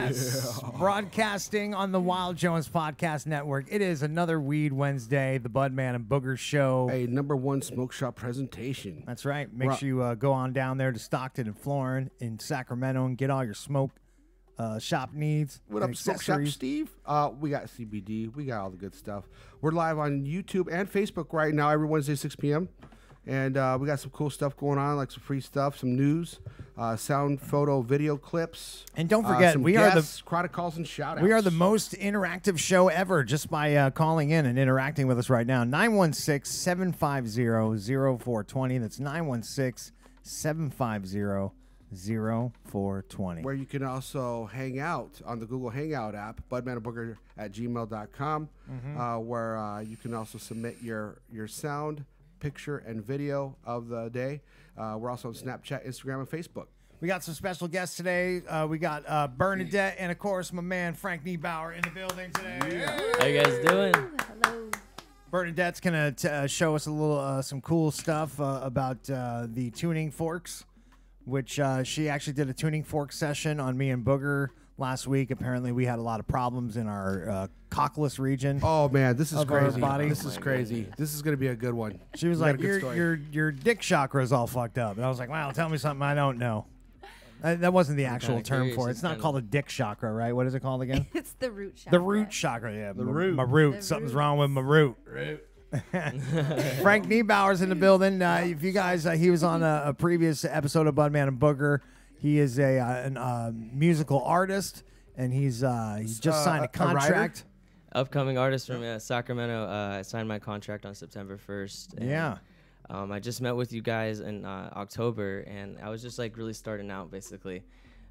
Yes. Broadcasting on the Wild Jones Podcast Network. It is another Weed Wednesday, the Budman and Booger Show. A #1 smoke shop presentation. That's right. Make sure you go on down there to Stockton and Florin in Sacramento and get all your smoke shop needs. What up, Smoke Shop Steve? We got CBD. We got all the good stuff. We're live on YouTube and Facebook right now every Wednesday, 6 p.m. And we got some cool stuff going on, like some free stuff, some news, sound, photo, video clips. And don't forget, we are the chronic calls and shout outs. We are the most interactive show ever just by calling in and interacting with us right now. 916-750-0420. That's 916-750-0420. Where you can also hang out on the Google Hangout app, budmanandbooger@gmail.com, where you can also submit your sound, picture, and video of the day. We're also on Snapchat, Instagram, and Facebook. We got some special guests today. We got Bernadette and, of course, my man Frank Niebauer in the building today. Yeah. How you guys doing? Hello. Bernadette's going to show us a little some cool stuff about the tuning forks, which she actually did a tuning fork session on me and Booger last week. Apparently, we had a lot of problems in our cockless region. Oh man, this is crazy. Body. This is crazy. This is gonna be a good one. She was like, "Your dick chakra is all fucked up," and I was like, "Wow, tell me something I don't know." That wasn't the actual term for it. It's not called a dick chakra, right? What is it called again? It's the root chakra. The root chakra, yeah. The root. My root. The Something's root. wrong with my root. Frank Niebauer's in the building. If you guys, he was on a previous episode of Budman and Booger. He is a musical artist, and he's just signed a contract. Upcoming artist from Sacramento. I signed my contract on September 1st. And, Yeah. I just met with you guys in October, and I was just like really starting out basically.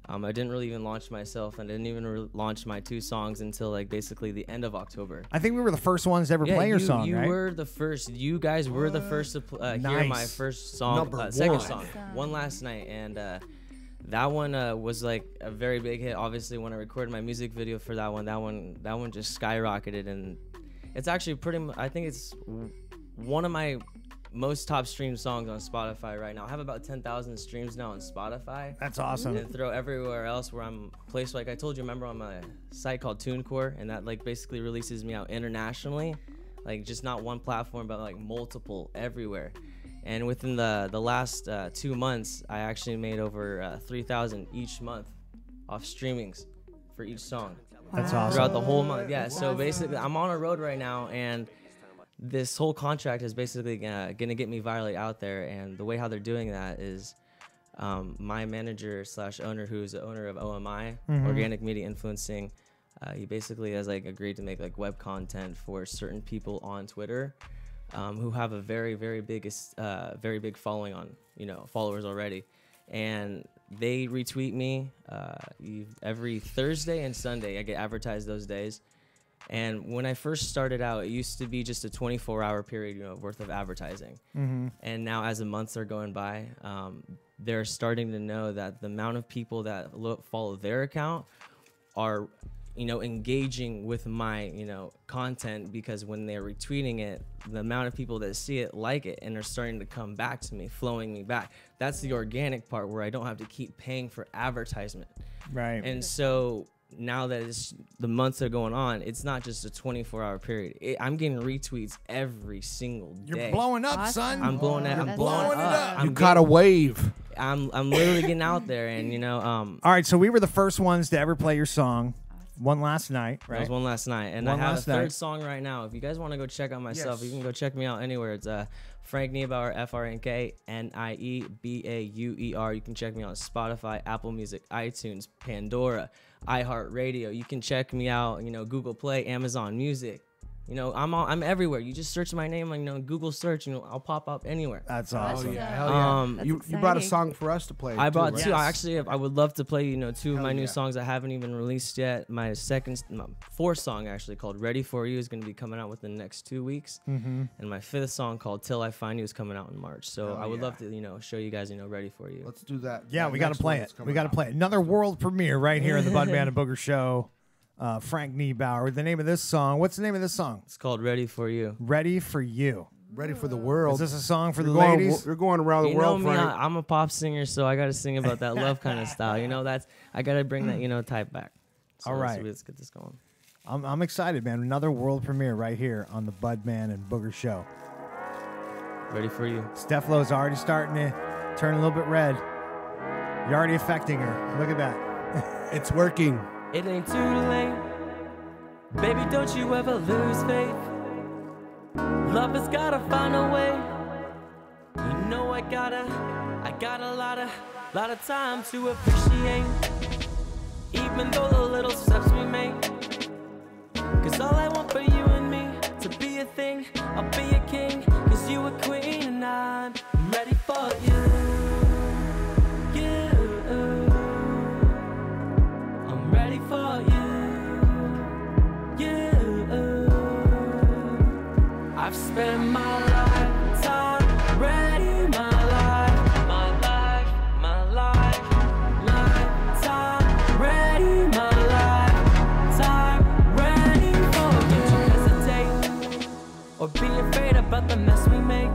I didn't really even launch myself, and didn't even launch my 2 songs until like basically the end of October. I think we were the first ones to ever play your song, right? You were the first. You guys were the first to hear my first song, second song, One Last Night, and that one was like a very big hit. Obviously, when I recorded my music video for that one just skyrocketed, and it's actually I think it's one of my most top streamed songs on Spotify right now. I have about 10,000 streams now on Spotify. That's awesome. And throw everywhere else where I'm placed. Like I told you, remember on my site called TuneCore, and that like basically releases me out internationally, like just not one platform, but like multiple everywhere. And within the last 2 months, I actually made over 3,000 each month off streamings for each song. That's awesome. Throughout the whole month. Yeah, so basically I'm on a road right now, and this whole contract is basically gonna get me virally out there. And the way how they're doing that is my manager / owner, who's the owner of OMI, Organic Media Influencing, he basically has like agreed to make like web content for certain people on Twitter who have a very big following on, followers already. And they retweet me every Thursday and Sunday. I get advertised those days. And when I first started out, it used to be just a 24-hour period, worth of advertising. And now, as the months are going by, they're starting to know that the amount of people that follow their account are, engaging with my, content, because when they're retweeting it, the amount of people that see it like it and are starting to come back to me, flowing me back. That's the organic part where I don't have to keep paying for advertisement. Right. And so now that the months are going on, it's not just a 24-hour period. I'm getting retweets every single day. You're blowing up, son. I'm blowing it. I'm blowing it up. You caught a wave. I'm literally getting out there, and All right, so we were the first ones to ever play your song, One Last Night, right? That was One Last Night, and I have a third song right now. If you guys want to go check out my stuff, you can go check me out anywhere. It's Frank Niebauer, FRNKNIEBAUER. You can check me out on Spotify, Apple Music, iTunes, Pandora, iHeartRadio. You can check me out, Google Play, Amazon Music. I'm everywhere. You just search my name on Google search, I'll pop up anywhere. That's awesome. Oh, yeah. Hell yeah. You brought a song for us to play. I brought too, two. right? I would love to play, 2 of my new songs I haven't even released yet. My fourth song actually called Ready For You is going to be coming out within the next 2 weeks. And my 5th song called Till I Find You is coming out in March. So I would love to, show you guys, Ready For You. Let's do that. Yeah, we got to play it. We got to play it. Another world premiere right here in the Budman and Booger Show. Frank Niebauer. The name of this song. What's the name of this song? It's called Ready For You. Ready For You. Ready for the world. Is this a song for the ladies? You're going around the world, me, Frank. I'm a pop singer, so I got to sing about that love kind of style. I got to bring that, type back. So All right. let's get this going. I'm excited, man. Another world premiere right here on the Budman and Booger Show. Ready for you. Steph Lowe's already starting to turn a little bit red. You're already affecting her. Look at that. It's working. It ain't too late. Baby, don't you ever lose faith. Love has gotta find a way. You know I got a lot of time to appreciate. Even though the little steps we make. Cause all I want for you and me to be a thing, I'll be a king. Cause you a queen and I'm ready for you. I'm ready for you. I've spent my lifetime ready, lifetime ready, lifetime ready for you. Don't hesitate or be afraid about the mess we make.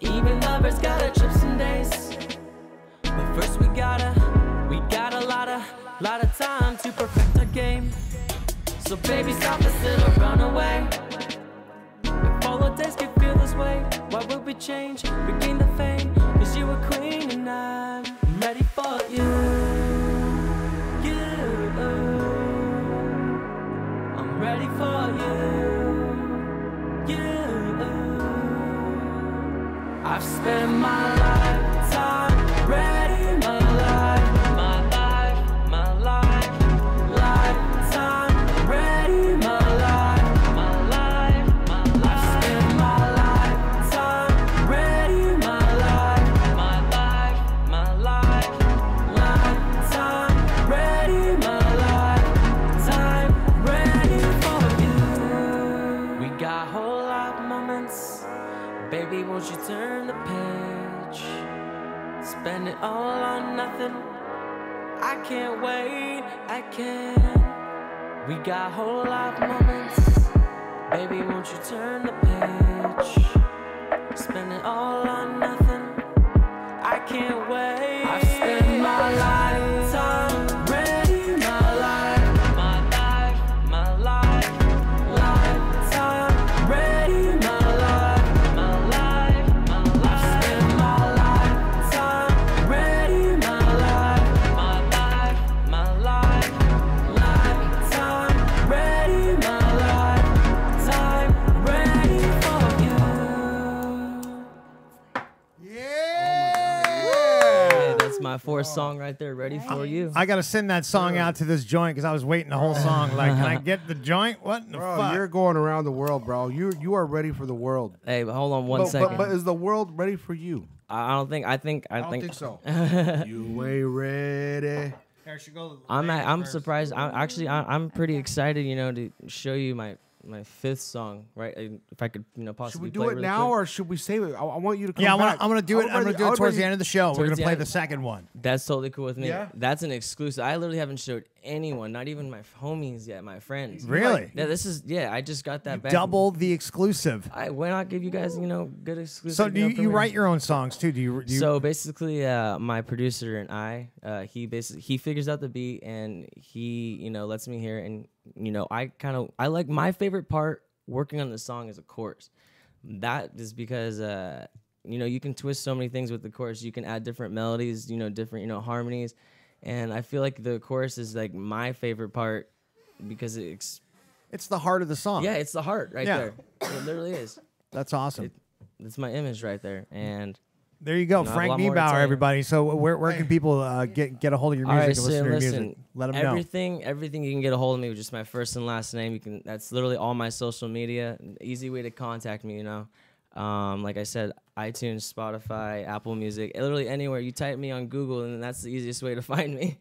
Even lovers gotta trip some days, but first we got a lot of time to perfect our game. So baby, stop listening or run away. If all our days can feel this way, why would we change? Regain the fame, cause you a queen and I'm ready for you. I'm ready for you. I've spent my lifetime ready, lifetime ready, I've spent my lifetime ready, lifetime ready, lifetime ready for you. We got whole lot of moments. Baby, won't you turn the page? Spend it all on nothing. I can't wait, I can't. We got whole lot of moments. Baby, won't you turn the page? Spend it all on nothing. I can't wait. I've spent my lifetime ready, lifetime ready, my fourth song right there, ready for you. I got to send that song out to this joint because I was waiting the whole song. Like, can I get the joint? What in the Bro, fuck? you're going around the world, bro. You are ready for the world. Hey, but hold on one second. But is the world ready for you? I don't think. I think so. You ain't ready. I'm surprised. I'm pretty excited. To show you my fifth song, right? If I could, possibly. Should we play do it really now, quick. or should we save it? I want you to come Yeah, back. I'm gonna do it. I'm gonna do it towards the end of the show. We're Towards gonna the play end. the second one. That's totally cool with me. Yeah? That's an exclusive. I literally haven't showed anyone, not even my homies yet, my friends. Really? Yeah, I just got that back. Double the exclusive. Why not give you guys, good exclusive? So do you write your own songs too? Do you? So basically, my producer and he figures out the beat and he, lets me hear it. And, I like my favorite part working on the song is a chorus. That is because, you can twist so many things with the chorus. You can add different melodies, different, harmonies. And I feel like the chorus is like my favorite part because it's the heart of the song. Yeah, it's the heart right Yeah. there. It literally is. That's awesome. It's my image right there. And there you go, I have a Frank lot more to Niebauer, tell you. everybody. So where can people get a hold of your music and listen to your music? Let them know. Everything you can get a hold of me with just my first and last name. That's literally all my social media. Easy way to contact me. Like I said, iTunes, Spotify, Apple Music, literally anywhere. You type me on Google, and that's the easiest way to find me.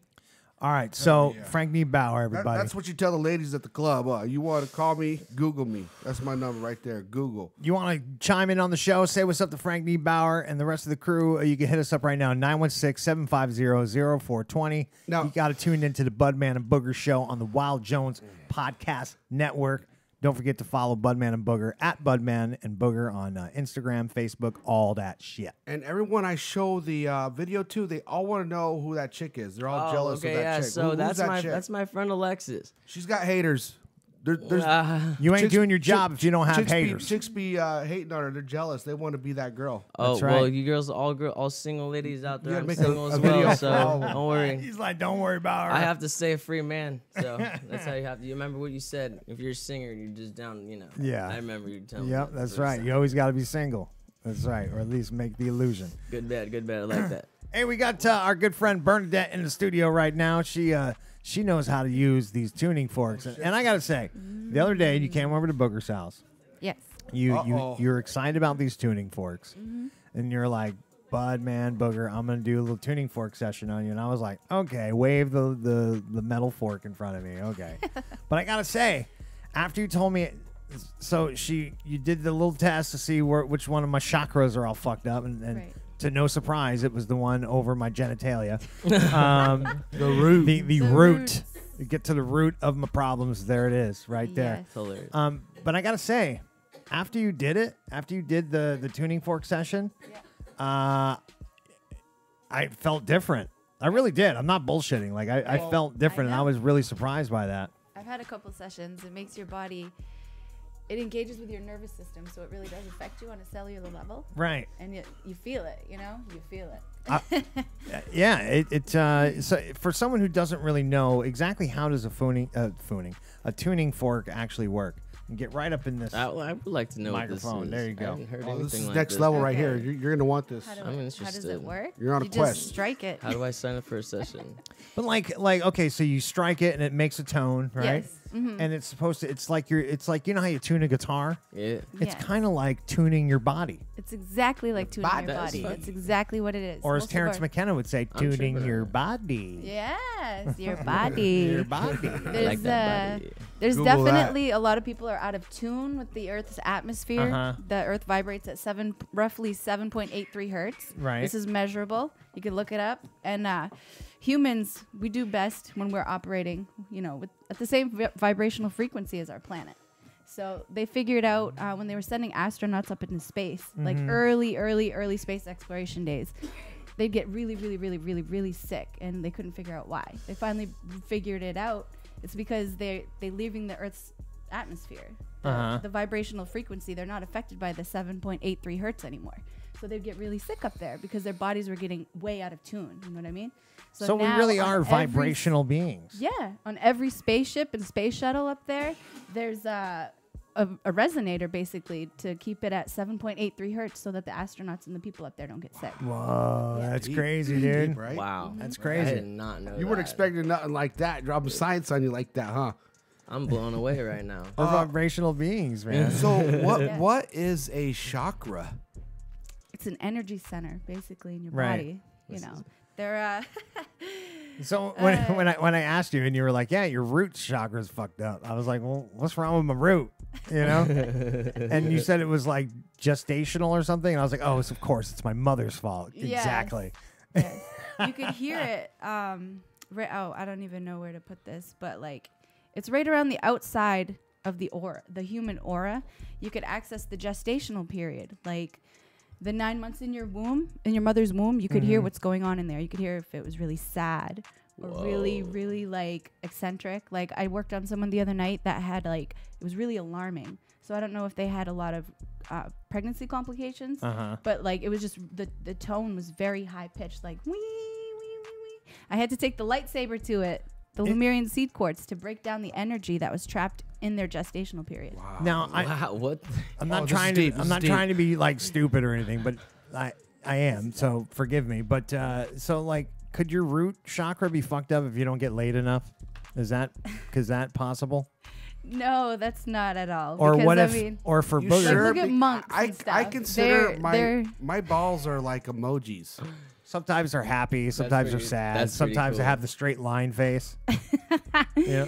All right, so Frank Niebauer, everybody. That's what you tell the ladies at the club. You want to call me? Google me. That's my number right there. Google. You want to chime in on the show? Say what's up to Frank Niebauer and the rest of the crew. You can hit us up right now, 916-750-0420. Now, you got to tune into the Budman and Booger Show on the Wild Jones Podcast Network. Don't forget to follow Budman and Booger at Budman and Booger on Instagram, Facebook, all that shit. And everyone I show the video to, they all want to know who that chick is. They're all jealous of that chick. So Who's that's that my chick? that's my friend Alexis. She's got haters. There's You ain't chicks- doing your job if you don't have chicks haters. Chicks be hating on her. They're jealous. They want to be that girl. Oh That's right. well, you girls, all single ladies out there, gotta I'm make single a as video well. for So all of them. don't worry. He's like, don't worry about her. I have to stay a free man. So that's how you have to. You remember what you said? If you're a singer, you're just down. You know. Yeah. I remember you telling me. Yep, that. that's So right. You always got to be single. That's right, or at least make the illusion. Good bet. Good bet. I like that. Hey, we got our good friend Bernadette in the studio right now. She knows how to use these tuning forks, and I gotta say, the other day you came over to Booger's house. Yes. You're excited about these tuning forks, and you're like, Bud, man, Booger, I'm gonna do a little tuning fork session on you. And I was like, okay, wave the metal fork in front of me, okay. But I gotta say, after you told me, so you did the little test to see which one of my chakras are all fucked up, and Right. to no surprise, it was the one over my genitalia. The root. The root. roots. You get to the root of my problems. There it is, right there. Yes. Hilarious. But I gotta say, after you did the tuning fork session, I felt different. I really did. I'm not bullshitting. Like I felt different, and I know. was really surprised by that. I've had a couple sessions. It makes your body, it engages with your nervous system, so it really does affect you on a cellular level. Right. And you feel it, you feel it. Yeah. So for someone who doesn't really know exactly how does a tuning fork actually work, and get right up in this. I would like to know Microphone, what this is. there you go. I haven't heard Oh, anything this is like next this. level right Okay. here. You're gonna want this. How, I'm how does interested. it work? You're on a you quest. just strike it. How do I sign up for a session? But like okay, so you strike it and it makes a tone, right? Yes. Mhm. And it's supposed to. It's like you know how you tune a guitar. Yeah. It's Yes. kind of like tuning your body, It's exactly like tuning body. your That's body. fun. That's exactly what it is. or as Most of Terrence our- McKenna would say, I'm tuning tripping your on it. body. Yes, your body. Your body. I There's like that body. There's Google that. definitely a lot of people are out of tune with the Earth's atmosphere. Uh-huh. The Earth vibrates at roughly 7.83 hertz. Right. This is measurable. You can look it up. And humans, we do best when we're operating, at the same vibrational frequency as our planet. So they figured out when they were sending astronauts up into space, like early space exploration days, they'd get really, really, really, really, really sick, and they couldn't figure out why. They finally figured it out. It's because they leaving the Earth's atmosphere. The vibrational frequency, they're not affected by the 7.83 hertz anymore. So they'd get really sick up there because their bodies were getting way out of tune. You know what I mean? So we now really on are every vibrational beings. Yeah, on every spaceship and space shuttle up there, there's a resonator basically to keep it at 7.83 hertz so that the astronauts and the people up there don't get sick. Whoa, that's Deep. crazy, dude. Deep, right? Wow. That's I crazy. did not know You weren't that. expecting nothing like that. Dropping science on you like that, huh? I'm blown away right now. We're vibrational beings, man. So what Yeah. what is a chakra? It's an energy center basically in your Right. body. They're So when I asked you and you were like, yeah, your root chakra's fucked up, I was like, well, what's wrong with my root? You know? And you said it was like gestational or something, and I was like, oh, of course, it's my mother's fault. Yes. Exactly. yes. You could hear it. I don't even know where to put this, but like it's right around the outside of the aura, the human aura. You could access the gestational period, like the 9 months in your womb, in your mother's womb. You could hear what's going on in there. You could hear if it was really sad or really, really like eccentric. Like I worked on someone the other night that had like it was really alarming. So I don't know if they had a lot of pregnancy complications, but like it was just the tone was very high pitched, like wee wee wee wee. I had to take the lightsaber to it, the Lemurian seed quartz, to break down the energy that was trapped in their gestational period. Wow. Now, Wow, what? I'm Oh, not this is trying to. deep. This I'm is not deep. trying to be like stupid or anything, but I am. So forgive me. But so like, could your root chakra be fucked up if you don't get laid enough? Is that possible? No, that's not at all. Or because, what I if? mean, Or for You booger? sure? Look at monks I and stuff. I consider They're- my balls are like emojis. Sometimes they're happy. Sometimes they're pretty- sad. that's pretty Sometimes they cool. have the straight line face. Yeah.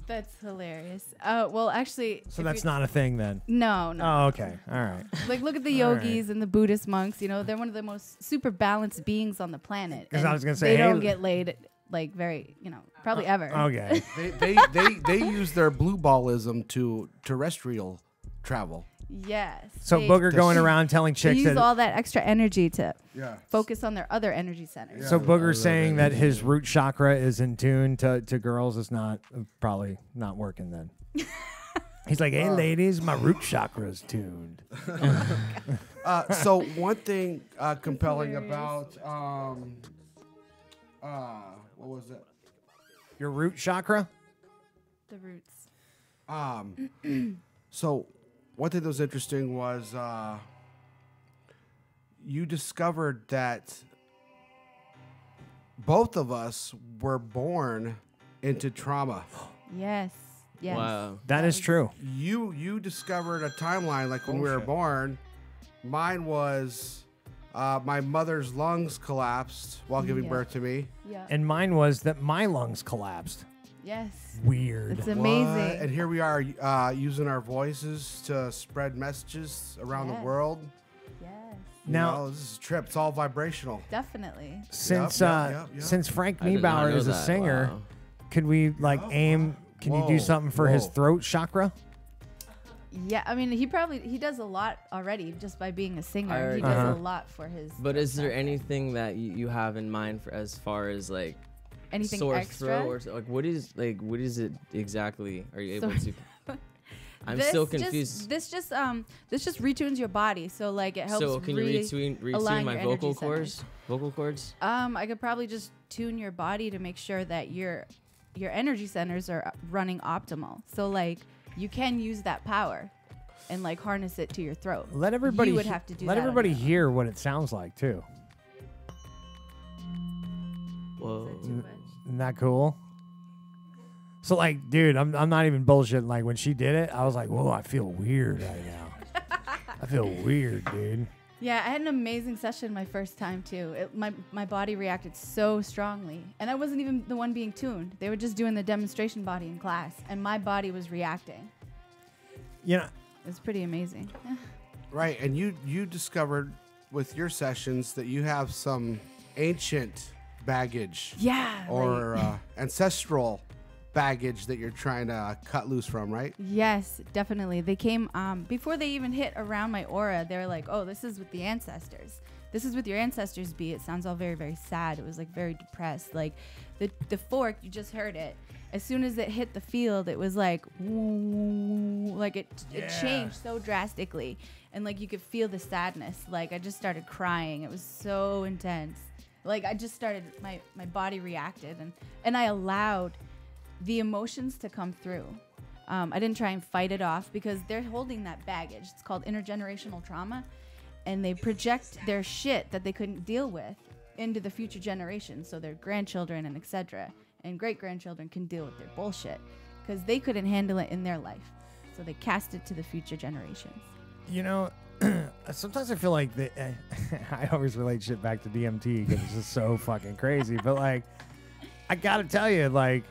That's hilarious. Well, actually, So if that's you- not a thing then. No, no. Oh, okay. All right. Like, look at the All right. yogis and the Buddhist monks. They're one of the most super balanced beings on the planet. 'Cause I and was gonna say, they hey, don't get laid like very, probably ever. Okay. They use their blue ballism to terrestrial travel. Yes. So they, Booger going around telling they chicks use that. all that extra energy to Yeah. focus on their other energy centers. So Booger saying that his root chakra is in tune to girls is not probably not working then. He's like, hey ladies, my root chakra is tuned. So one thing compelling hilarious. about what was it? Your root chakra? The roots. So one thing that was interesting was you discovered that both of us were born into trauma. Yes. Yes. Wow. That is true. You discovered a timeline like when we were born. Mine was my mother's lungs collapsed while giving Yeah. birth to me. Yeah. And mine was that my lungs collapsed. Yes. Weird. It's amazing. What? And here we are using our voices to spread messages around the Yes. world. Yes. You Now- know, this is a trip. It's all vibrational. Definitely. Since Yep. since Frank I did not Niebauer know is a that. singer, Wow. could we like aim? Can you do Whoa. something for his Whoa. throat chakra? Yeah, I mean, he does a lot already just by being a singer. He already- does a lot for his. But is there chakra. anything that you have in mind for as far as like anything sore extra? throat or like what is it exactly? Are you able Sore to? I'm still This confused. This just retunes your body, so like it helps. So can you retune align my your vocal energy cords? Vocal cords? I could probably just tune your body to make sure that your energy centers are running optimal. So like you can use that power and like harness it to your throat. Let everybody. You would have to do Let that on everybody your own. hear what it sounds like too. Whoa. Isn't that cool? So like, dude, I'm not even bullshitting. Like when she did it, I was like, whoa, I feel weird right now. I feel weird, dude. Yeah, I had an amazing session my first time too. My body reacted so strongly, and I wasn't even the one being tuned. They were just doing the demonstration body in class, and my body was reacting. You know, It was pretty amazing. Right, and you discovered with your sessions that you have some ancient baggage Yeah. or ancestral baggage that you're trying to cut loose from, right? Yes, definitely. They came before they even hit around my aura. They were like, "Oh, this is with the ancestors. This is with your ancestors be." It sounds all very, very sad. It was like very depressed. Like the fork, you just heard it. As soon as it hit the field, it was like, woo, like it changed so drastically, and like you could feel the sadness. Like I just started crying. It was so intense. Like I just started, my body reacted, and I allowed the emotions to come through. I didn't try and fight it off because they're holding that baggage. It's called intergenerational trauma, and they project their shit that they couldn't deal with into the future generations, so their grandchildren and etc. and great-grandchildren can deal with their bullshit because they couldn't handle it in their life, so they cast it to the future generations. you know, sometimes I feel like I always relate shit back to DMT because it's just so fucking crazy. But like, I gotta tell you, like,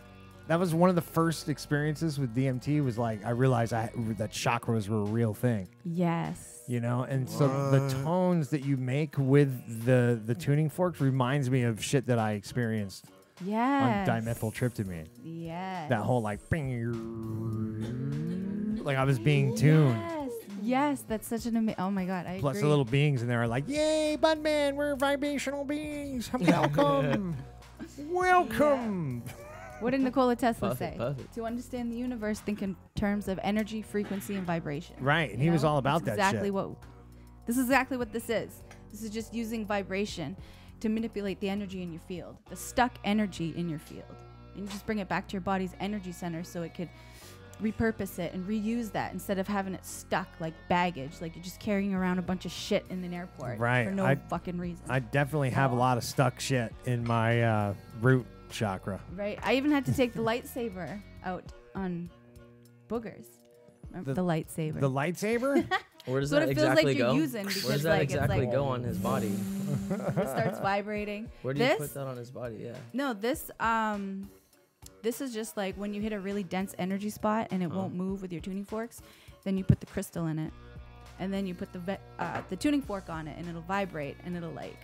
that was one of the first experiences with DMT. Was like I realized that chakras were a real thing. Yes. You know, and so the tones that you make with the tuning forks reminds me of shit that I experienced on Yes. dimethyltryptamine. Yes. That whole like I was being tuned. Yes. Yes, that's such an amazing. Oh my god, I Plus agree. the little beings in there are like, yay, Budman, we're vibrational beings. Welcome. Welcome. What did Nikola Tesla Perfect, say? perfect. To understand the universe, think in terms of energy, frequency, and vibration. Right, and You he was know? all about That's that exactly shit. This is exactly what this is. This is just using vibration to manipulate the energy in your field, the stuck energy in your field. And you just bring it back to your body's energy center so it could repurpose it and reuse that instead of having it stuck like baggage, like you're just carrying around a bunch of shit in an airport Right, for no I- fucking reason. I definitely have a lot of stuck shit in my root chakra. Right. I even had to take the lightsaber out on boogers. Remember the lightsaber. The lightsaber? Where does That's that what it feels like exactly you're go? using Where because, does that like, it's exactly like- go on his body? It starts vibrating. Where do you This? put that on his body? Yeah. No, this is just like when you hit a really dense energy spot and it won't move with your tuning forks, then you put the crystal in it, and then you put the tuning fork on it, and it'll vibrate, and it'll like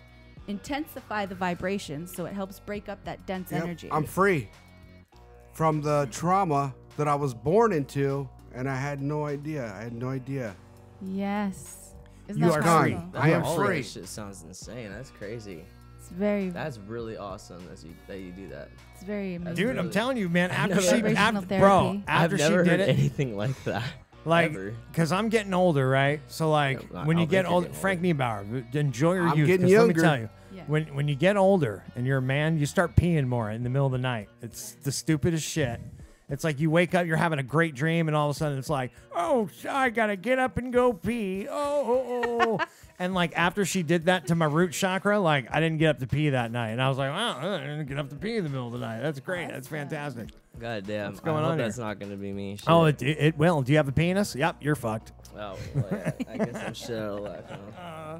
intensify the vibrations, so it helps break up that dense Yep, energy. I'm free from the trauma that I was born into, and I had no idea. Yes. Isn't You that are powerful? free. I am all free. That shit sounds insane. That's crazy. It's very, That's really awesome that you do that. it's very amazing. Dude, I'm telling you, man. After never- she, Vibrational bro, therapy. after I've she never did heard it, anything like that. like, ever. because I'm getting older, right? So, like, Yeah, when I you don't get think you're older, getting Frank Niebauer, enjoy your I'm youth. getting 'cause let me younger. tell you, Yeah. when you get older and you're a man, you start peeing more in the middle of the night. It's the stupidest shit. It's like you wake up, you're having a great dream, and all of a sudden it's like, oh, I gotta get up and go pee. Oh. And like after she did that to my root chakra, like I didn't get up to pee that night, and I was like, wow, I didn't get up to pee in the middle of the night. That's great. That's fantastic. God damn. What's going I hope on that's here? not gonna be me. Shit. Oh, it will. Do you have a penis? Yep, you're fucked. Oh, well, yeah, I guess I'm shit out of luck. Huh?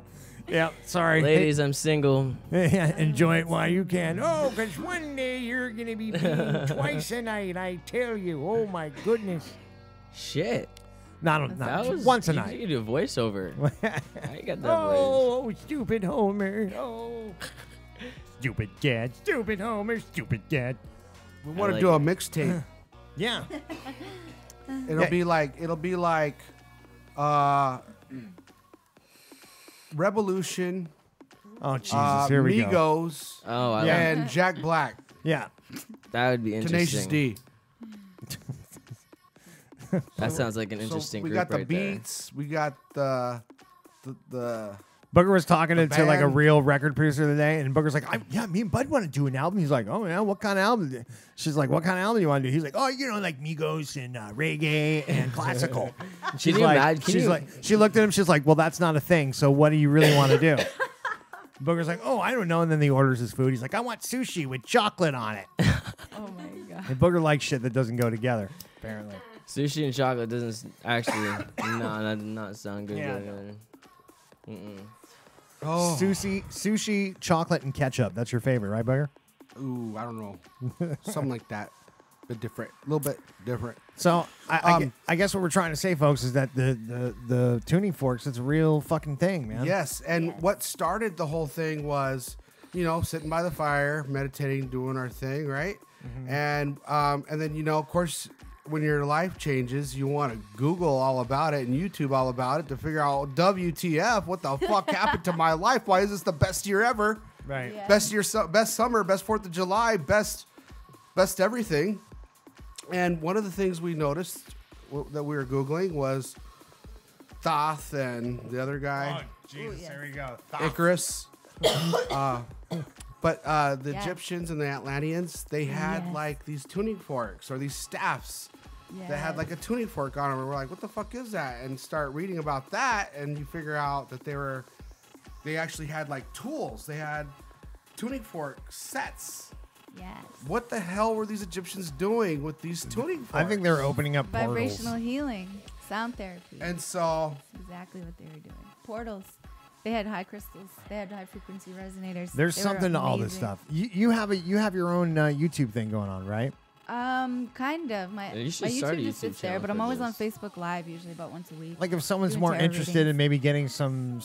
Yep, sorry. Ladies, I'm single. Yeah, enjoy it while you can. Oh, because one day you're going to be peeing twice a night, I tell you. Oh, my goodness. Shit. Not That was once a you night. could do a voiceover. I ain't got that voice. Oh, stupid Homer. Oh. Stupid dad. Stupid Homer. Stupid dad. We want to like do a it. mixtape. Yeah. It'll be like Revolution, Oh, Jesus. Here we go. Migos, Oh, I Yeah. like and Jack Black, Yeah. that would be Tenacious interesting. D. That sounds like an So interesting we group got the right there. beats, we got the Booger was talking to like a band. real record producer today, and Booger's like, yeah, me and Bud want to do an album. He's like, oh, yeah, what kind of album? She's like, what kind of album do you want to do? He's like, oh, like Migos and reggae and classical. And she's you like, imagine- can you- she looked at him. She's like, well, that's not a thing. So what do you really want to do? Booger's like, oh, I don't know. And then he orders his food. He's like, I want sushi with chocolate on it. Oh my god. And Booger likes shit that doesn't go together, apparently. Sushi and chocolate doesn't actually. No, that did not sound good. Yeah, together. Mm-mm. oh, Sushi, chocolate, and ketchup. That's your favorite, right, Booger? ooh, I don't know, something like that, but different, a little bit different. So I guess what we're trying to say, folks, is that the tuning forks, it's a real fucking thing, man. Yes, and Yes. what started the whole thing was, sitting by the fire, meditating, doing our thing, right? And then of course, when your life changes, you want to Google all about it and YouTube all about it to figure out WTF, what the fuck happened to my life? Why is this the best year ever? Right. Yeah. Best year, best summer, best 4th of July, best everything. And one of the things we noticed that we were Googling was Thoth and the other guy, Oh, Jesus, Ooh, there we go. Icarus. But the Yeah. Egyptians and the Atlanteans, they had Yes. like these tuning forks or these staffs that had like a tuning fork on them. And we're like, what the fuck is that? And start reading about that, and you figure out that they actually had like tools. They had tuning fork sets. Yes. What the hell were these Egyptians doing with these tuning forks? I think they're opening up portals. Vibrational healing, sound therapy. And so That's exactly what they were doing. Portals. They had high crystals. They had high frequency resonators. There's They were something to all this amazing. stuff. You have your own YouTube thing going on, right? Kind of. My Yeah, you should my start a YouTube just YouTube sits there, channel but I'm for always on this. Facebook Live usually about once a week. Like if someone's Doing more tarot interested readings. in maybe getting some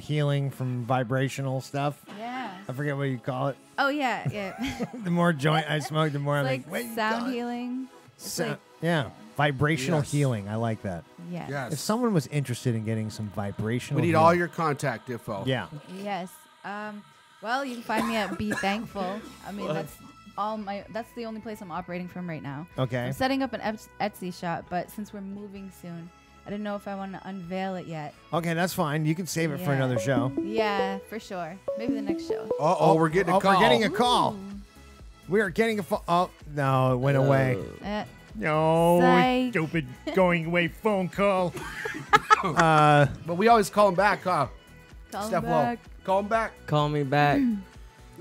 healing from vibrational stuff. Yeah. I forget what you call it. Oh yeah, yeah. The more joint I smoke, the more I'm It's like, like wait, sound God. healing. It's So- like yeah, vibrational Yes. healing. I like that. yes. yes, If someone was interested in getting some vibrational, we need healing, all your contact info. yeah. Yes. Well, you can find me at Be Thankful. I mean, that's the only place I'm operating from right now. Okay. I'm setting up an Etsy shop, but since we're moving soon, I didn't know if I want to unveil it yet. Okay, that's fine. You can save it for Yeah. another show. Yeah, for sure. Maybe the next show. We're getting a Oh, call. we're getting a call. We are getting a phone. Oh no, it went away. Uh, No, Psych. stupid going away phone call. But we always call him back, huh? call Step him low. back. Call him back. Call me back.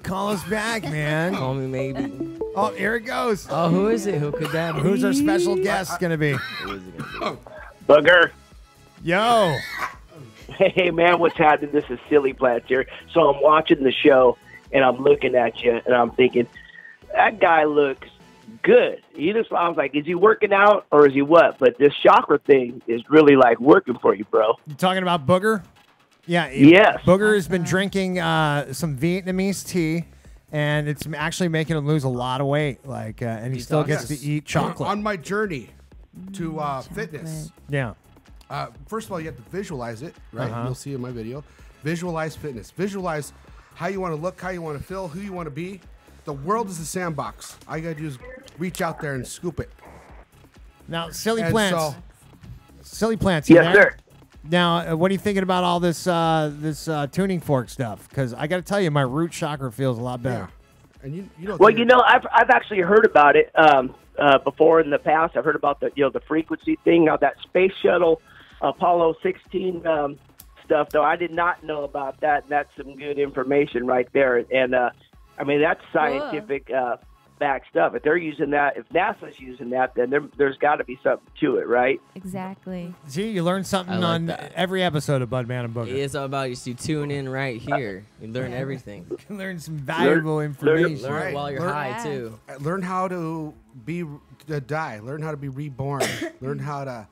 Call us back, man. Call me maybe. Oh, here it goes. Oh, who is it? Who could that be? Who's our special guest gonna be? Who is it gonna Booger. Yo. Hey, man, what's happening? This is Silly Plats here. So I'm watching the show, and I'm looking at you, and I'm thinking, that guy looks good. I was like, is he working out or is he what? But this chakra thing is really, like, working for you, bro. You talking about Booger? Yeah. Yes. Booger has been drinking some Vietnamese tea, and it's actually making him lose a lot of weight. Like, and he still gets to eat chocolate. On my journey to fitness. Yeah. First of all, you have to visualize it, right? Uh-huh. You'll see in my video. Visualize fitness. Visualize how you want to look, how you want to feel, who you want to be. The world is a sandbox. All you got to do is reach out there and scoop it. Now, Silly And Plants. so- Silly Plants. you Yes, there? sir. Now, what are you thinking about all this tuning fork stuff? Because I got to tell you, my root chakra feels a lot better. Yeah. And you know. Well, I've actually heard about it before in the past. I've heard about the frequency thing. Now that space shuttle Apollo 16 stuff, though, I did not know about that. And that's some good information right there. And I mean, that's scientific back stuff. If they're using that, if NASA's using that, then there's got to be something to it, right? Exactly. See, you learn something I like on that. every episode of Budman and Booger. It's all about you tune in right here. You learn everything. You learn some valuable information. Learn Right. it while you're Learn- high Yeah. too. Learn how to die. Learn how to be reborn. Learn how to.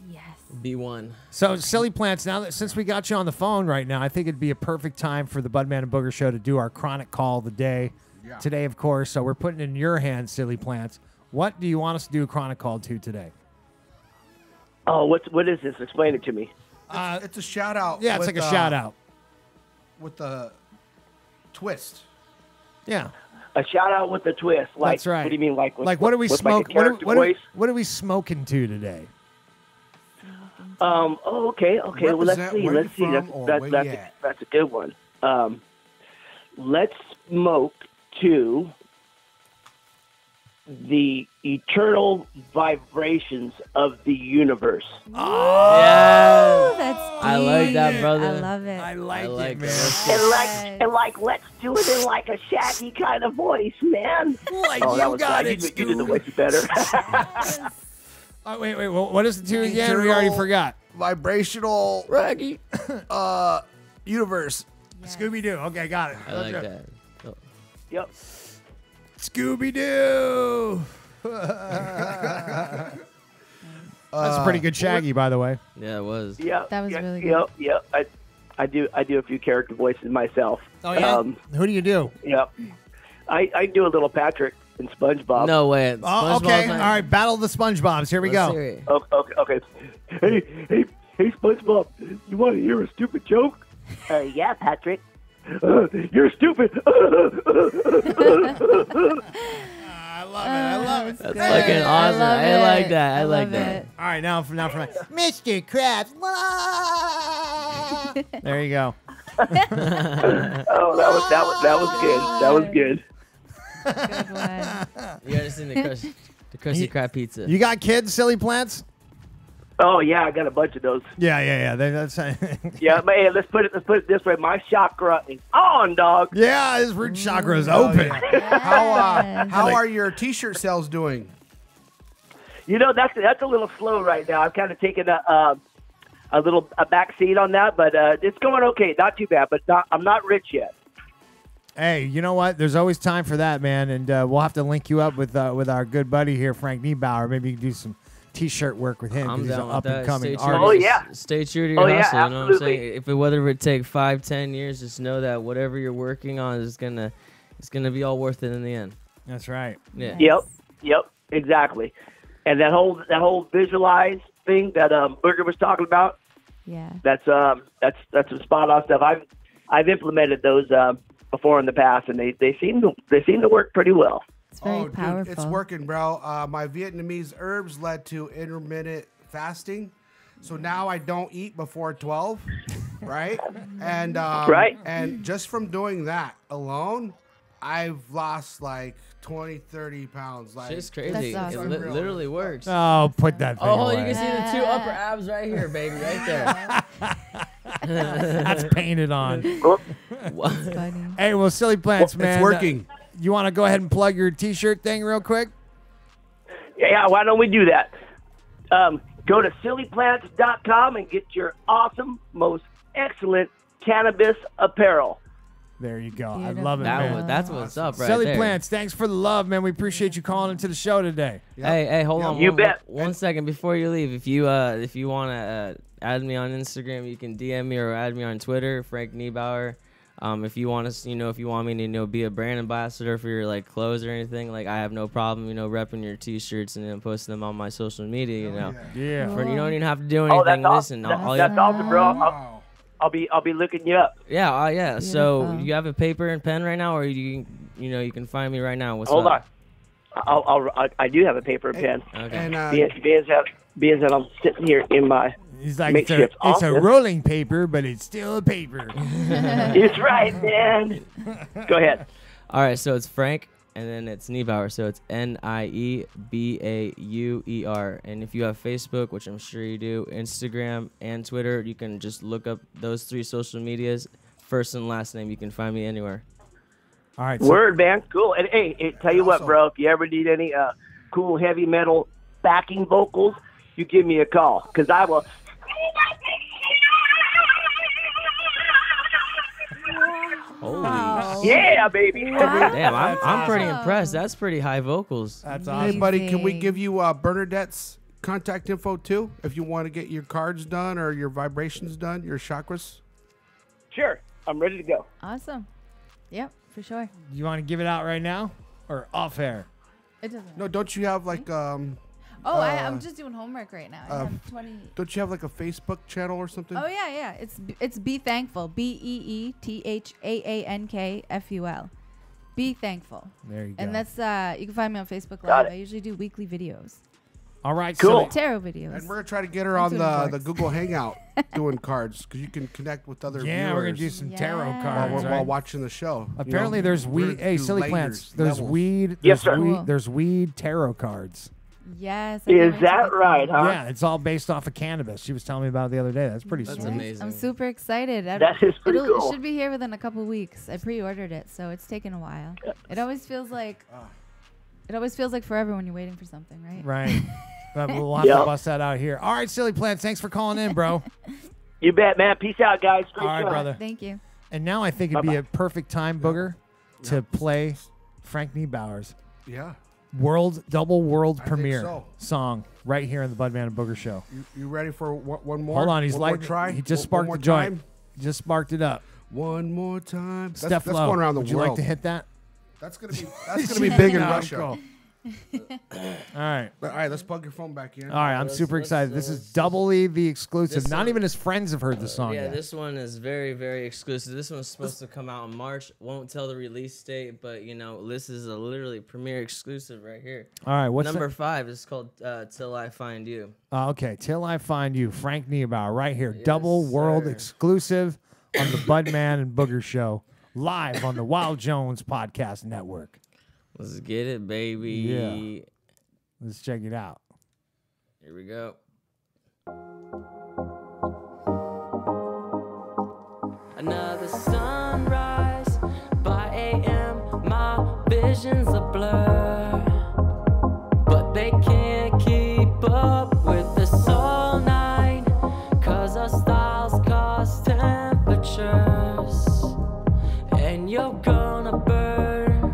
Yes. Be one. So, Silly Plants, since we got you on the phone right now, I think it'd be a perfect time for the Budman and Booger show to do our chronic call of the day. Yeah. Today, of course, so we're putting it in your hands, Silly Plants. What do you want us to do a chronic call to today? Oh, what is this? Explain it to me. It's a shout out. Yeah, it's like a shout out. with the twist. Yeah, A shout out with a twist. Like, that's right. What do you mean? Like, what are we with smoking? Like a character voice? What are we smoking to today? Oh, okay. Well, let's Represent see. where Let's see. you're from or That's where that's you a, at. that's a good one. Let's smoke to the eternal vibrations of the universe. Yeah. That's I like that, deep. brother. I love it. I like I like it, man. that. And let's do it in like a shaggy kind of voice, man. Like Oh, that you was got bad. it, You did the Scoob. voice better. Wait. What is the two again? We already forgot. Vibrational Raggy. universe. Scooby Doo. Okay, got it. I like that. Oh. Yep. Scooby Doo. That's a pretty good Shaggy, by the way. Yeah, it was. Yep. That was really good. Yep. I do a few character voices myself. Oh yeah. Who do you do? Yep. I do a little Patrick in SpongeBob. No way. Oh, SpongeBob's okay. not- All right. Battle of the SpongeBobs. Here we Let's go. hear it. Okay. Hey, SpongeBob. You want to hear a stupid joke? Yeah, Patrick. You're stupid. I love it. That's Good. fucking awesome. love I like it. that. I like love that. it. All right, now for Mr. Krabs. There you go. Oh, that was good. That was good. Good one. You gotta sing the Krusty Krab pizza. You got kids, Silly Plants? Oh yeah, I got a bunch of those. Yeah. That's Yeah, man. Let's put it this way. My chakra is on, dog. yeah. His root chakra is Oh, open. yeah. How are your T-shirt sales doing? You know, that's a little slow right now. I've kind of taken a back seat on that, but it's going okay. Not too bad, but I'm not rich yet. Hey, you know what? There's always time for that, man. And we'll have to link you up with our good buddy here, Frank Niebauer. Maybe you can do some T-shirt work with him I'm because he's an down with up and that. coming Stay true. artist. Oh, yeah. Stay true to your Oh, yeah, hustle. You know what I'm absolutely. saying? If whether it take 5-10 years, just know that whatever you're working on is gonna be all worth it in the end. That's right. Yeah. Yep, exactly. And that whole visualize thing that Booger was talking about, Yeah. that's some spot on stuff. I've implemented those before in the past, and they seem to work pretty well. It's very powerful. Dude, it's working, bro. My Vietnamese herbs led to intermittent fasting, so now I don't eat before 12, right? And Right. And just from doing that alone, I've lost like 20, 30 pounds. Like Shit's crazy. That's It awesome. literally works. Oh, put that thing Oh, you away. can see the two upper abs right here, baby, right there. That's painted on. What? Funny. Hey, well, Silly Plants, man. it's working. You want to go ahead and plug your T-shirt thing real quick? Yeah, why don't we do that? Go to sillyplants.com and get your awesome, most excellent cannabis apparel. There you go. Beautiful. I love it, man. That's what's up right Silly there. Plants, thanks for the love, man. We appreciate you calling into the show today. Hey, hold on. You bet. One second before you leave. If you want to add me on Instagram. You can DM me or add me on Twitter, Frank Niebauer. If you want to, if you want me to, be a brand ambassador for your like clothes or anything, like I have no problem, repping your T-shirts and then posting them on my social media. Yeah. You don't even have to do anything. Listen, that's awesome, bro. I'll be looking you up. Yeah, yeah. Beautiful. So you have a paper and pen right now, or you can find me right now. What's Hold up? on. I do have a paper and pen. Okay. And Being that I'm sitting here in my He's like, makeshift it's a office. rolling paper, but it's still a paper. It's right, man. Go ahead. All right, so it's Frank, and then it's Niebauer, so it's Niebauer. And if you have Facebook, which I'm sure you do, Instagram and Twitter, you can just look up those 3 social medias, first and last name. You can find me anywhere. All right. Word, man. Cool. And hey, tell you what, bro, if you ever need any cool heavy metal backing vocals, you give me a call, because I will. Holy Yeah, baby. Damn, I'm That's pretty awesome. impressed. That's pretty high vocals. That's hey, awesome. buddy, can we Amazing. give you Bernadette's contact info too? If you want to get your cards done or your vibrations done, your chakras. Sure. I'm ready to go. Awesome. Yep, for sure. You want to give it out right now or off air? It doesn't. No, don't you have like I'm just doing homework right now. I have 20. don't you have like a Facebook channel or something? Oh yeah. It's Be Thankful. BeeThankful. Be Thankful. There you go. And that's you can find me on Facebook Got Live. it. I usually do weekly videos, All right. Cool. tarot videos. And we're gonna try to get her on That's what the it Google Hangout doing cards because you can connect with other Yeah, we're gonna do viewers some tarot Yeah. cards. while right? watching the show. Apparently, there's weed. Hey, silly plants. There's weed. Yes, there's sir. weed. Cool. There's weed tarot cards. Yes. I can't Is wait to that get right, them. huh? Yeah, it's all based off of cannabis. She was telling me about it the other day. That's pretty That's sweet. amazing. I'm super excited. That is pretty It cool. should be here within a couple weeks. I pre-ordered it, so it's taken a while. It always feels like forever when you're waiting for something, right? Right. But we'll have to Yep. bust that out here. All right, silly plants. Thanks for calling in, bro. You bet, man. Peace out, guys. Great All right, show. brother. Thank you. And now I think it'd be Bye-bye. a perfect time, Booger, to play Frank Niebauer's Yeah. double world I think premiere so. song right here in the Budman and Booger show. You ready for one more? Hold on, he's one more like try. he just One sparked more the joint. time? He just sparked it up. One more time. Steph That's Lowe, going around the would you world. like to hit that? That's gonna be big in Yeah, Russia. cool. All right. All right, let's plug your phone back in. All right, I'm super excited. This is doubly the exclusive. This Not one- even his friends have heard the song Yeah, yet. this one is very, very exclusive. This one's supposed to come out in March. Won't tell the release date, but this is a literally premiere exclusive right here. All right, what's Number 5 is called "Till I Find You." Okay, Till I Find You, Frank Niebauer, right here. Yes, Double world sir. exclusive on the Budman and Booger show, live on the Wild Jones Podcast Network. Let's get it, baby. Yeah. Let's check it out. Here we go. Another sunrise by AM, my vision's a blur, but they can't keep up with us all night, 'cause our styles cause temperatures, and you're gonna burn.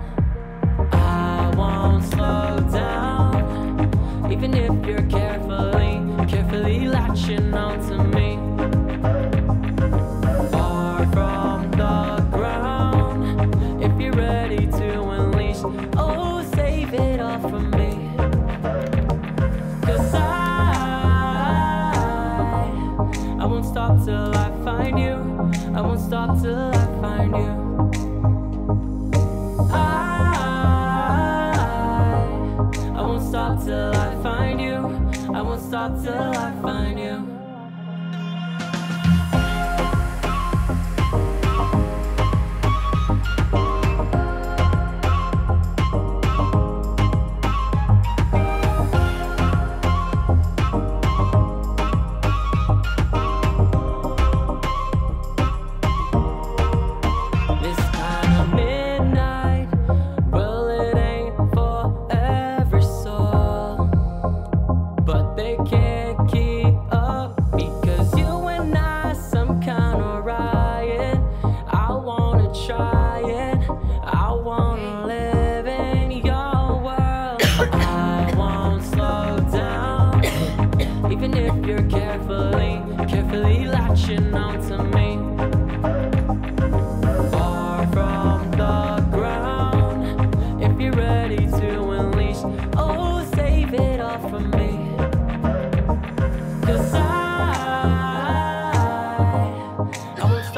I won't slow down, even if you're carefully latching onto me. Far from the ground, if you're ready to unleash, oh, save it all for me. 'Cause I won't stop till I find you. I won't stop till I find you. I won't stop till I find you. I won't stop till I find you.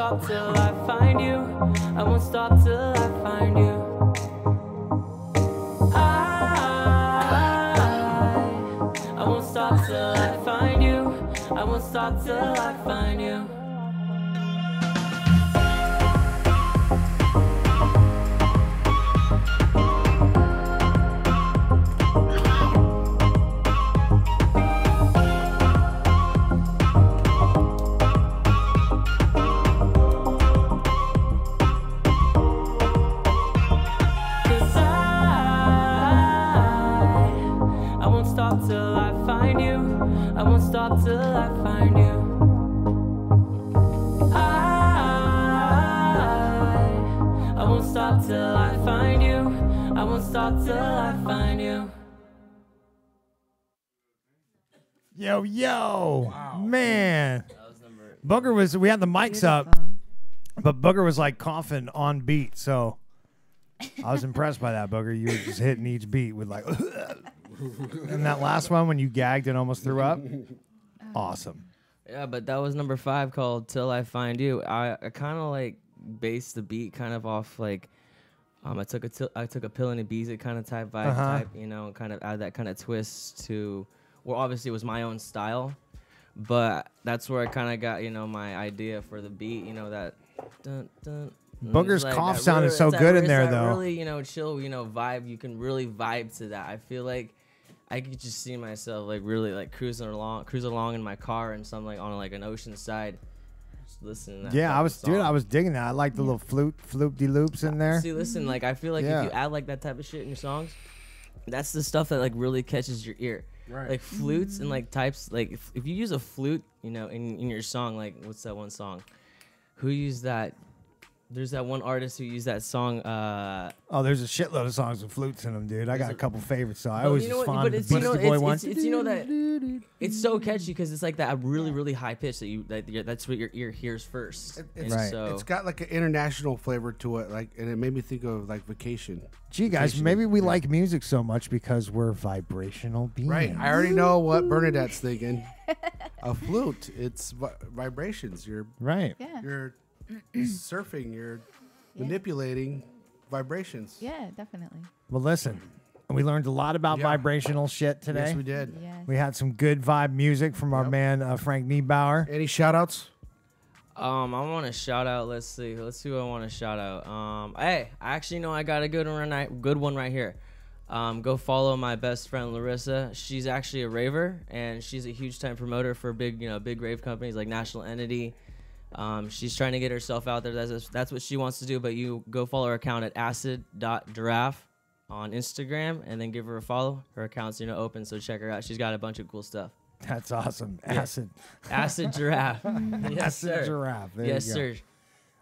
stop till I find you. I won't stop till I find you. I won't stop till I find you. I won't stop till I find you. Till I find you, I won't stop till I find you. I won't stop till I find you. I won't stop till I find you. Yo, man. Booger was, we had the mics up, but Booger was like coughing on beat. So I was impressed by that, Booger. You were just hitting each beat with like, and that last one when you gagged and almost threw up, awesome. Yeah, but that was number 5 called Till I Find You. I kind of like based the beat kind of off like, I took a pill and a bees it kind of type vibe type, you know, kind of add that kind of twist to, well, obviously it was my own style, but that's where I kind of got, you know, my idea for the beat, you know, that dun, dun. Booger's Like cough that sounded really, so good in there, that though. Really, you know, chill, you know, vibe. You can really vibe to that. I feel like I could just see myself like really like cruising along in my car and something like on like an ocean side, just listening to that. Yeah, I was, song. dude, I was digging that. I like the little floop-de-loops in there. See, listen, like I feel like Yeah. if you add like that type of shit in your songs, that's the stuff that like really catches your ear. Right. Like flutes and like types, like if you use a flute, you know, in your song, like what's that one song? Who used that? There's that one artist who used that song. Oh, there's a shitload of songs with flutes in them, dude. I got a couple favorites, so I Well, always you know was what, fond but of it's the you know Beastie Boy one. it's you know that it's so catchy because it's like that really high pitch that's what your ear hears first. It's, Right. So it's got like an international flavor to it, like, and it made me think of like vacation. Gee, guys, maybe we like music so much because we're vibrational beings. Right. I already know what Bernadette's thinking. A flute. It's vibrations. You're Right. Yeah. you're surfing. You're manipulating vibrations. Yeah, definitely. Well, listen, we learned a lot about Yeah. vibrational shit today. Yes, we did. Yes. We had some good vibe music from our man Frank Niebauer. Any shout outs? I want to shout out. Let's see who I want to shout out. Hey, I actually know I got a good one right here. Go follow my best friend Larissa. She's actually a raver and she's a huge time promoter for big rave companies like National Entity. She's trying to get herself out there. That's what she wants to do. But you go follow her account at acid.giraffe on Instagram and then give her a follow. Her account's open, so check her out. She's got a bunch of cool stuff. That's awesome. Acid. Acid Giraffe. Yes, Acid sir. Giraffe. There Yes, you go. sir.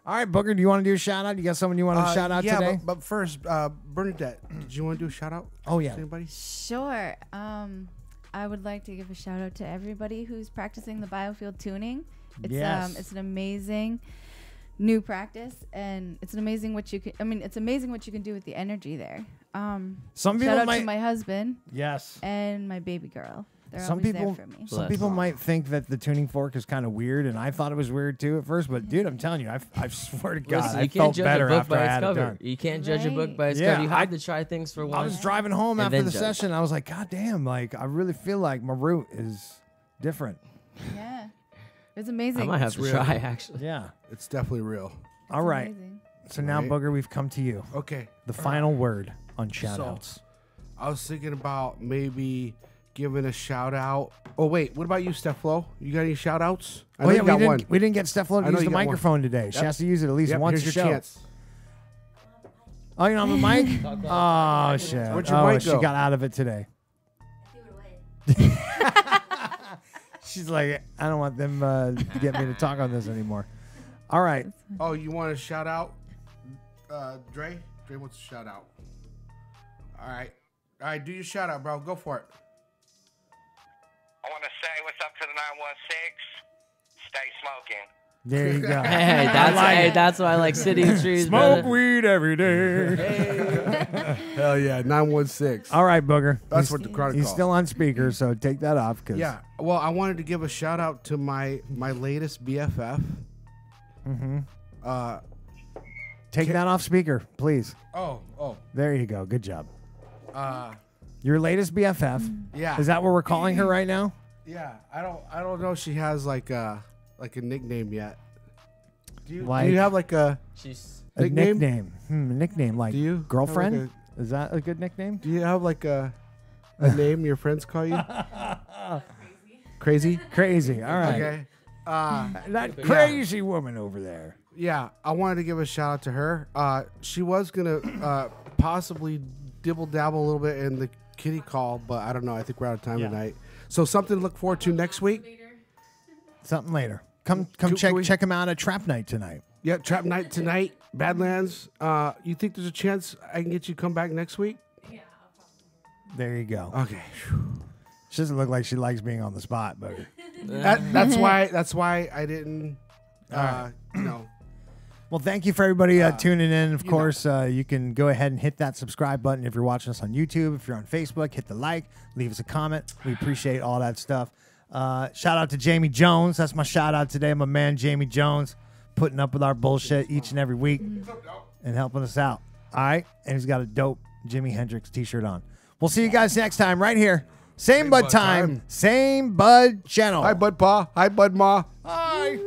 All right, Booger, do you want to do a shout out? You got someone you want to shout out yeah, today? but first, Bernadette, did you want to do a shout out? Oh, yeah. To anybody? Sure. I would like to give a shout out to everybody who's practicing the biofield tuning. It's Yes. it's an amazing new practice, and it's amazing what you can. I mean, it's amazing what you can do with the energy there. Some Shout people out might. to my husband Yes. and my baby girl. They're Some always people, there for me. some Bless. people might think that the tuning fork is kind of weird, and I thought it was weird too at first. But dude, I'm telling you, I swear to God, Listen, I you felt can't judge better a book after by I its had it cover. done. You can't judge a book by its Yeah, cover. You have to try things for I once. was driving home And after then the judge. session. I was like, God damn, like I really feel like my root is different. Yeah, it's amazing. I might have to real. try actually. Yeah. It's definitely real. All right. Amazing. So now, Right. Booger, we've come to you. Okay. The final word on shout outs. I was thinking about maybe giving a shout out. Oh, wait. What about you, Steph Flo? You got any shout outs? I Oh know yeah, you got one. we didn't get Steph I to know use you the got one. microphone today. She Yep. has to use it at least Yep, once here's a your show. chance. Oh, you don't have a mic? Oh shit! Where'd your Oh, mic she go? got out of it today. She's like, I don't want them to get me to talk on this anymore. All right. Oh, you want to shout out Dre? Dre wants to shout out. All right. All right, do your shout out, bro. Go for it. I want to say what's up to the 916. Stay smoking. There you go. Hey, that's why I like City of Trees. Smoke brother. weed every day. Hell yeah, 916. All right, Booger. That's He's- what the crowd He's call. still on speaker, so take that off. Cause Yeah. Well, I wanted to give a shout out to my latest BFF. Take that off speaker, please. Oh. There you go. Good job. Uh, Your latest BFF. yeah. Is that what we're calling her right now? Yeah. I don't know if she has like a nickname yet. Do you Like- have like a She's A nickname? nickname. A nickname like Do you? girlfriend? Have Is that a good nickname? Do you have like a name your friends call you? Crazy? Crazy. All right. Okay. That crazy woman over there. Yeah, I wanted to give a shout out to her. She was gonna possibly dibble dabble a little bit in the kitty call, but I don't know. I think we're out of time tonight. So something to look forward to next week. Something later. Come Can check we- check him out at Trap Night tonight. Yeah, Trap Night tonight, Badlands. You think there's a chance I can get you to come back next week? There you go. Okay. She doesn't look like she likes being on the spot, but That's why I didn't. well, thank you for everybody tuning in. Of course, you can go ahead and hit that subscribe button if you're watching us on YouTube. If you're on Facebook, hit the like, leave us a comment. We appreciate all that stuff. Shout out to Jamie Jones. That's my shout out today. My man Jamie Jones, putting up with our bullshit each and every week and helping us out. All right, and he's got a dope Jimi Hendrix t-shirt on. We'll see you guys next time right here. Same Bud time, same Bud channel. Hi, Bud Pa. Hi, Bud Ma. Hi.